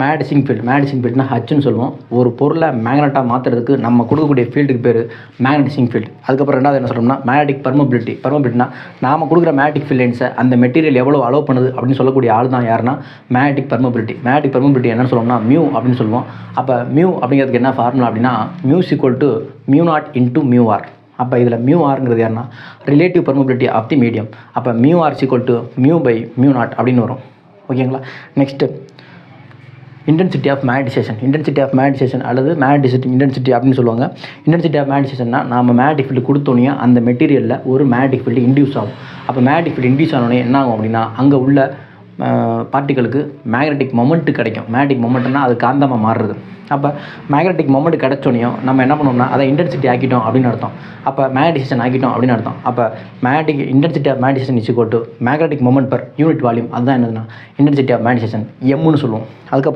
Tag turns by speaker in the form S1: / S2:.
S1: Magnetic ஃபீல்டுனா ஹச்னு சொல்லுவோம். ஒரு பொருளை மேக்னெட்டாக மாற்றுறதுக்கு நம்ம கொடுக்கக்கூடிய ஃபீல்டுக்கு பேர் மேக்னெட்டிக் ஃபீல்டு. அதுக்கப்புறம் ரெண்டாவது என்ன சொல்கிறோம்னா மேக்னெட்டிக் பர்மபிலிட்டினா நாம் கொடுக்குற மேக்னெட்டிக் ஃபீல்டன்ஸை அந்த மெட்டீரியல் எவ்வளோ அலோவ் பண்ணுது அப்படின்னு சொல்லக்கூடிய ஆள் தான் யாருன்னா மேக்னெட்டிக் பர்மபிலிட்டி என்னன்னு சொல்லுவோம்னா மியூ அப்படின்னு சொல்லுவோம். அப்போ மியூ அப்படிங்கிறதுக்கு என்ன ஃபார்முலா அப்படின்னா μ μ0 μr. அப்போ இதில் μrங்கிறது யாருன்னா relative permeability of the medium. அப்போ μr μ/μ0 அப்படின்னு வரும். ஓகேங்களா. நெக்ஸ்ட்டு இன்டென்சிட்டி ஆஃப் மேக்னடைசேஷன் அல்லது மேக்னடிசிட்டி இன்டென்சிட்டி அப்படின்னு சொல்லுவாங்க. இன்டென்சிட்டி ஆஃப் மேக்னடைசேஷன்னா நம்ம மேக்னெட்டிக் ஃபீல்டு கொடுத்தோன்னே அந்த மெட்டீரியலில் ஒரு மேக்னெட்டிக் ஃபீல்டு இன்டியூஸ் ஆகும். அப்போ மேக்னெட்டிக் ஃபீல்டு இன்டியூஸ் ஆனோடனே என்ன ஆகும் அப்படின்னா அங்கே உள்ள பார்ட்டிகளுக்கு மேக்னெட்டிக் மொமெண்ட் கிடைக்கும். மேக்னெட்டிக் மொமெண்ட்னா அது காந்தமாக மாறுறது. அப்போ மேக்னெட்டிக் மொமெண்ட் கிடைச்சோனையும் நம்ம என்ன பண்ணோம்னா அதை இன்டென்சிட்டி ஆக்கிட்டோம் அப்படின்னு அர்த்தம். அப்போ மேக்னடைசேஷன் ஆக்கிட்டோம் அப்படின்னு அர்த்தம். அப்போ magnetic intensity of magnetisation is equal to magnetic moment per unit volume. அதுதான் என்னதுன்னா இன்டென்சிட்டி ஆஃப் மேக்னடைசேஷன் எம்னு சொல்லுவோம். அதுக்கப்புறம்